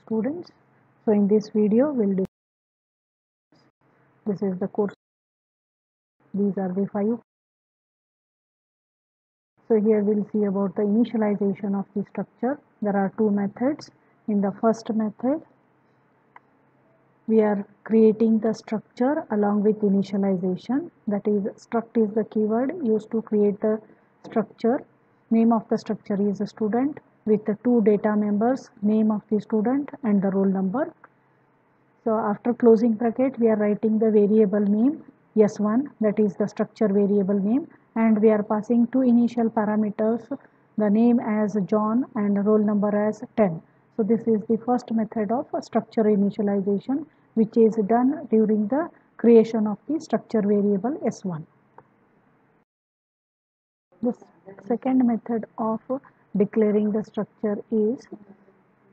students. So in this video this is the course. These are the 5. So here we'll see about the initialization of the structure. There are 2 methods. In the first method, we are creating the structure along with initialization. That is, struct is the keyword used to create the structure. Name of the structure is a student with the 2 data members, name of the student and the roll number. So after closing bracket, we are writing the variable name S1, that is the structure variable name, and we are passing 2 initial parameters, the name as John and roll number as 10. So this is the first method of structure initialization, which is done during the creation of the structure variable S1. The second method of declaring the structure is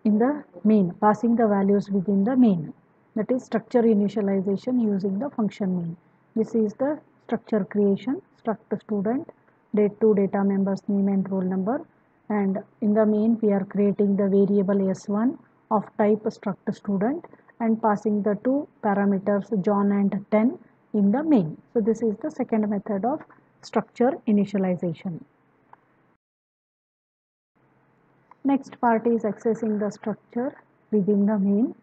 in the main, passing the values within the main. That is structure initialization using the function main. This is the structure creation, struct student, date 2 data members name and roll number, and in the main we are creating the variable S1 of type struct student and passing the 2 parameters John and 10 in the main. So this is the second method of structure initialization. Next part is accessing the structure within the main.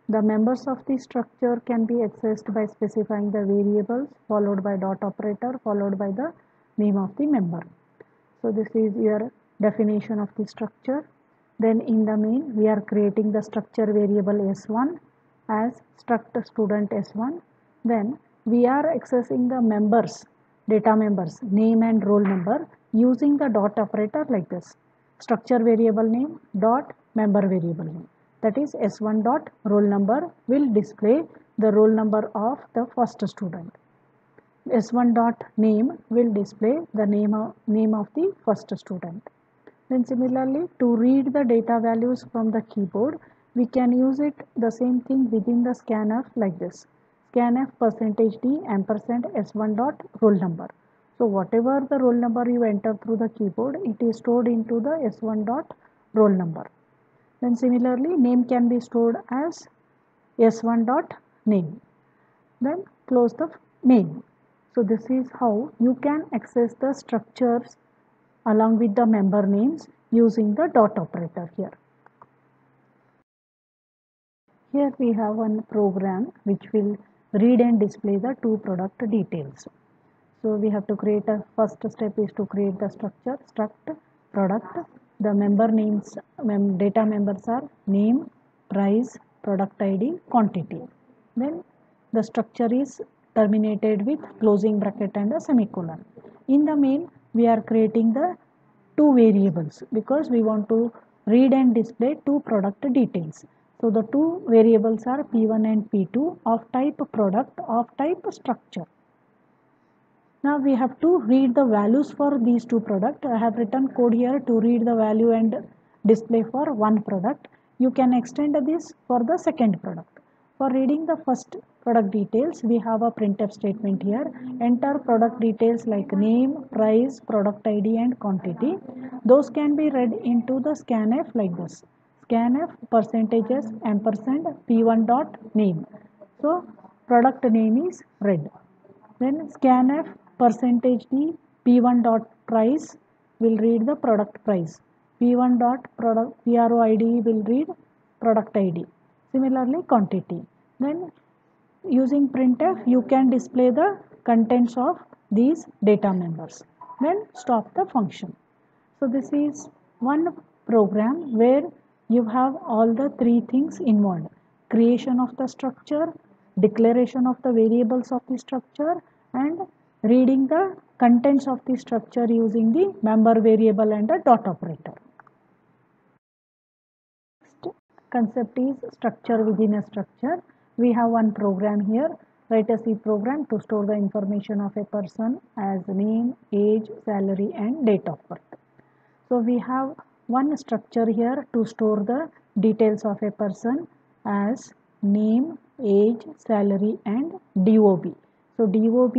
The members of the structure can be accessed by specifying the variables followed by dot operator followed by the name of the member. So this is your definition of the structure. Then in the main we are creating the structure variable S1 as struct student S1. Then we are accessing the members, data members, name and roll number using the dot operator like this. Structure variable name dot member variable name. That is S1 dot roll number will display the roll number of the first student. S1 dot name will display the name of the first student. Then similarly, to read the data values from the keyboard, we can use it the same thing within the scanf like this. Scanf %d ampersand S1 dot roll number. So whatever the roll number you enter through the keyboard, it is stored into the S1 dot roll number. Then similarly, name can be stored as S1 dot name. Then close the main. So this is how you can access the structures along with the member names using the dot operator here. Here we have one program which will read and display the 2 product details. So we have to create a first step is to create the structure struct product. The member names, data members are name, price, product ID, quantity. Then the structure is terminated with closing bracket and a semicolon. In the main we are creating the 2 variables because we want to read and display 2 product details. So the 2 variables are P1 and P2 of type product of type structure. Now we have to read the values for these 2 products. I have written code here to read the value and display for one product. You can extend this for the second product. For reading the first product details, we have a printf statement here. Enter product details like name, price, product ID and quantity. Those can be read into the scanf like this. Scanf percentages ampersand P1 dot name. So product name is read. Then scanf %d P1 dot price will read the product price. P1 dot product PROID will read product ID. Similarly quantity. Then using printf you can display the contents of these data members. Then stop the function. So this is one program where you have all the 3 things involved. Creation of the structure, declaration of the variables of the structure and reading the contents of the structure using the member variable and a dot operator. Next concept is structure within a structure. We have one program here. Write a C program to store the information of a person as name, age, salary and date of birth. So we have one structure here to store the details of a person as name, age, salary and DOB. So DOB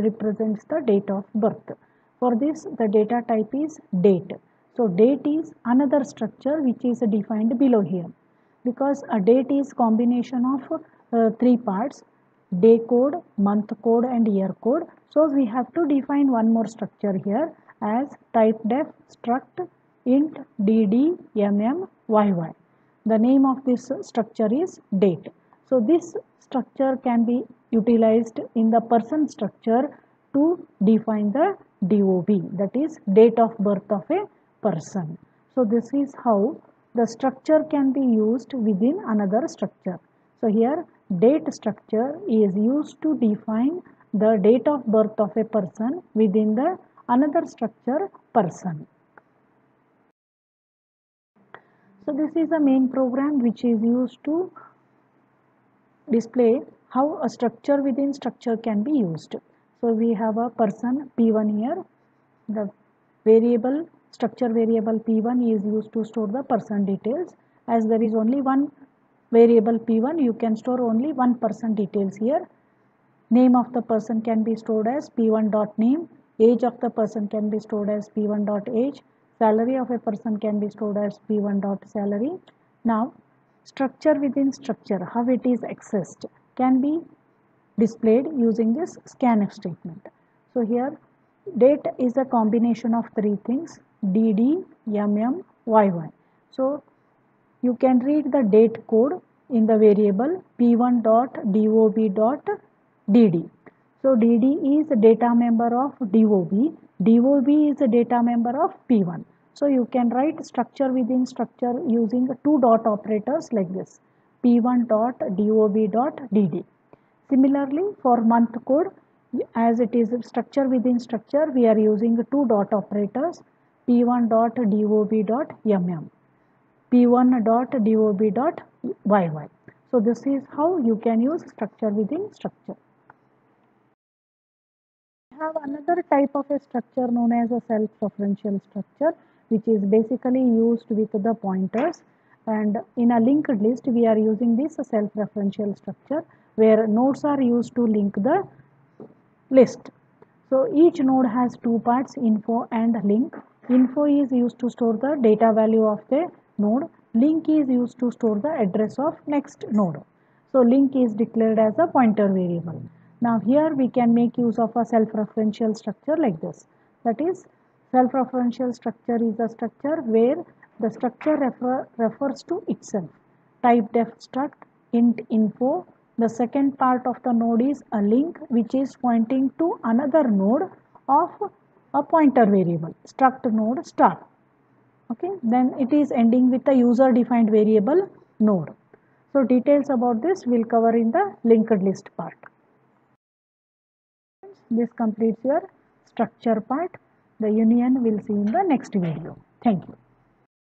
represents the date of birth. For this the data type is date. So date is another structure which is defined below here. because a date is combination of three parts: day code, month code and year code. So we have to define one more structure here as typedef struct int dd mm yy. The name of this structure is date. So this structure can be utilized in the person structure to define the DOB, that is date of birth of a person. So this is how the structure can be used within another structure. So here date structure is used to define the date of birth of a person within the another structure person. So this is the main program which is used to display how a structure within structure can be used. So we have a person P1 here. The variable structure variable P1 is used to store the person details. As there is only one variable P1, you can store only one person details here. Name of the person can be stored as P1.name. Age of the person can be stored as P1.age. Salary of a person can be stored as P1.salary. Now, structure within structure, how it is accessed, can be displayed using this scanf statement. So here date is a combination of three things: dd, mm, yy. So you can read the date code in the variable p1.dob.dd. So dd is a data member of dob, dob is a data member of p1. So you can write structure within structure using two dot operators like this: p1.dob.dd. Similarly, for month code, as it is structure within structure, we are using two dot operators: p1.dob.mm, p1.dob.yy. So this is how you can use structure within structure. We have another type of a structure known as a self-referential structure, which is basically used with the pointers. And in a linked list, we are using this self-referential structure where nodes are used to link the list. So each node has two parts: info and link. Info is used to store the data value of the node. Link is used to store the address of next node. So link is declared as a pointer variable. Now here we can make use of a self-referential structure like this. That is, self-referential structure is a structure where the structure refers to itself. Typedef struct int info. The second part of the node is a link which is pointing to another node of a pointer variable, struct node star. Okay, then it is ending with a user defined variable node. So details about this will cover in the linked list part. This completes your structure part. The union will see in the next video. Thank you.